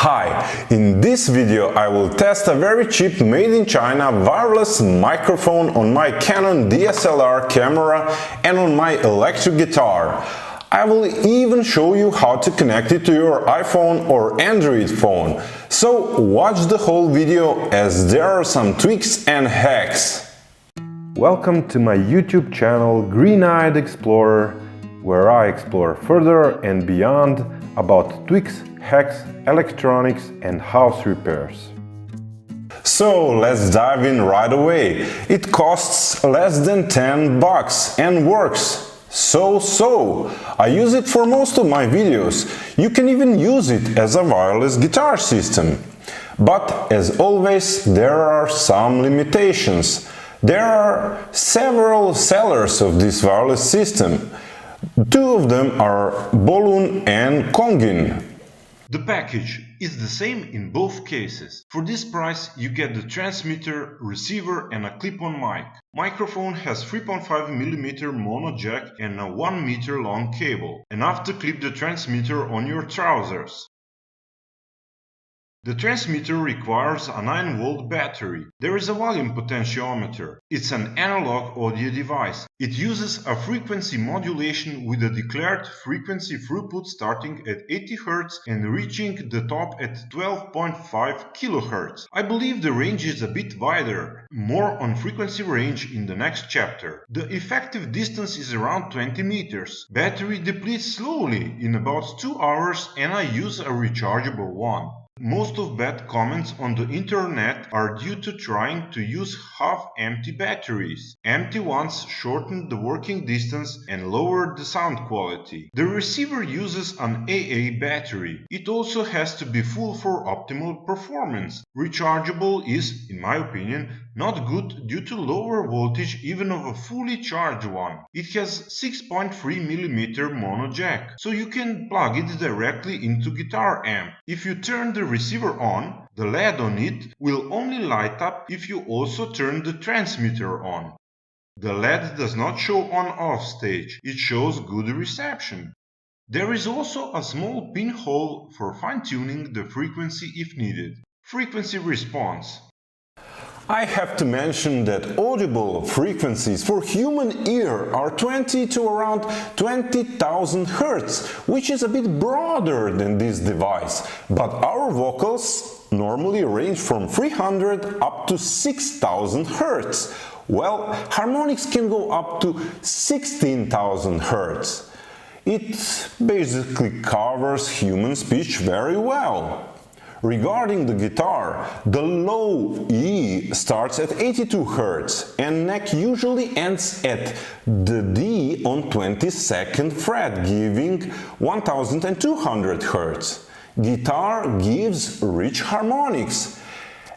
Hi, in this video I will test a very cheap made in China wireless microphone on my Canon DSLR camera and on my electric guitar. I will even show you how to connect it to your iPhone or Android phone. So watch the whole video as there are some tweaks and hacks. Welcome to my YouTube channel Green-Eyed Explorer, where I explore further and beyond about tweaks, hacks, electronics and house repairs. So let's dive in right away. It costs less than $10 and works. So I use it for most of my videos. You can even use it as a wireless guitar system. But as always, there are some limitations. There are several sellers of this wireless system. Two of them are Bolun and Kongin. The package is the same in both cases. For this price you get the transmitter, receiver and a clip-on mic. Microphone has 3.5mm mono jack and a 1 meter long cable, enough to clip the transmitter on your trousers. The transmitter requires a 9-volt battery. There is a volume potentiometer. It's an analog audio device. It uses a frequency modulation with a declared frequency throughput starting at 80 Hz and reaching the top at 12.5 kHz. I believe the range is a bit wider. More on frequency range in the next chapter. The effective distance is around 20 meters. Battery depletes slowly in about 2 hours and I use a rechargeable one. Most of bad comments on the internet are due to trying to use half-empty batteries. Empty ones shorten the working distance and lower the sound quality. The receiver uses an AA battery. It also has to be full for optimal performance. Rechargeable is, in my opinion, not good due to lower voltage even of a fully charged one. It has 6.3mm mono jack, so you can plug it directly into guitar amp. If you turn the receiver on, the LED on it will only light up if you also turn the transmitter on. The LED does not show on-off stage, it shows good reception. There is also a small pinhole for fine-tuning the frequency if needed. Frequency response. I have to mention that audible frequencies for human ear are 20 to around 20,000 Hz, which is a bit broader than this device, but our vocals normally range from 300 up to 6,000 Hz. Well, harmonics can go up to 16,000 Hz. It basically covers human speech very well. Regarding the guitar, the low E starts at 82 Hz and neck usually ends at the D on 22nd fret, giving 1200 Hz. Guitar gives rich harmonics.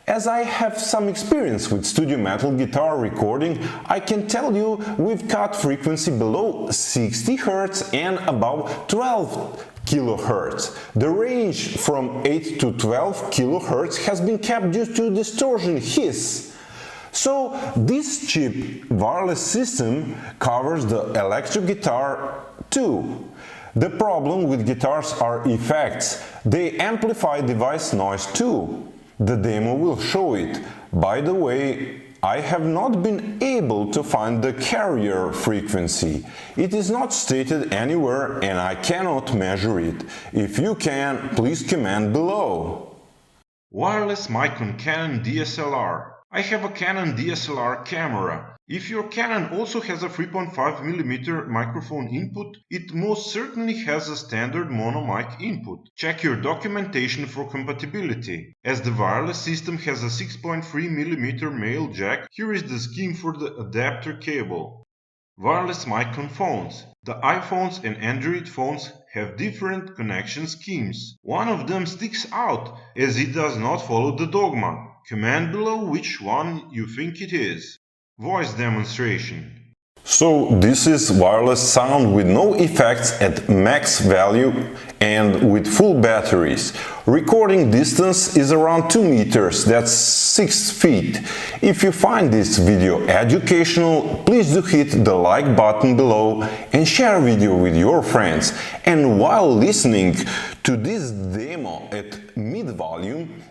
As I have some experience with studio metal guitar recording, I can tell you we've cut frequency below 60 Hz and above 12 kHz. The range from 8 to 12 kHz has been kept due to distortion hiss. So this cheap wireless system covers the electric guitar too. The problem with guitars are effects. They amplify device noise too. The demo will show it. By the way, I have not been able to find the carrier frequency. It is not stated anywhere and I cannot measure it. If you can, please comment below. Wireless mic on Canon DSLR. I have a Canon DSLR camera. If your Canon also has a 3.5mm microphone input, it most certainly has a standard mono mic input. Check your documentation for compatibility. As the wireless system has a 6.3mm male jack, here is the scheme for the adapter cable. Wireless mic on phones. The iPhones and Android phones have different connection schemes. One of them sticks out as it does not follow the dogma. Comment below which one you think it is. Voice demonstration. So this is wireless sound with no effects at max value and with full batteries. Recording distance is around 2 meters, that's 6 feet. If you find this video educational, please do hit the like button below and share video with your friends. And while listening to this demo at mid-volume,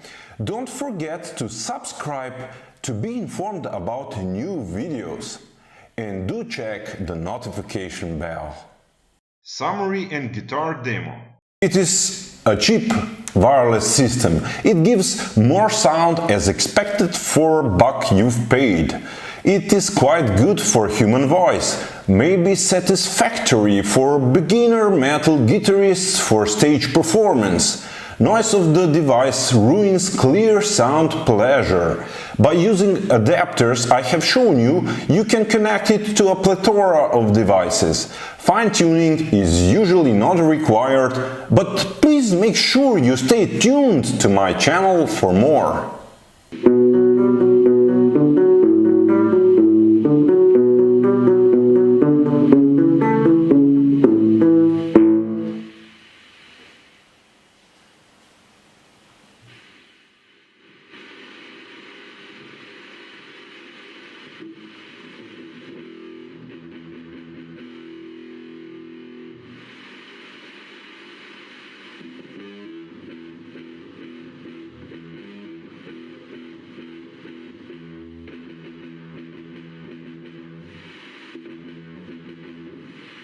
don't forget to subscribe to be informed about new videos. And do check the notification bell. Summary and guitar demo. It is a cheap wireless system. It gives more sound as expected for buck you've paid. It is quite good for human voice, maybe satisfactory for beginner metal guitarists for stage performance. Noise of the device ruins clear sound pleasure. By using adapters I have shown you, you can connect it to a plethora of devices. Fine-tuning is usually not required, but please make sure you stay tuned to my channel for more.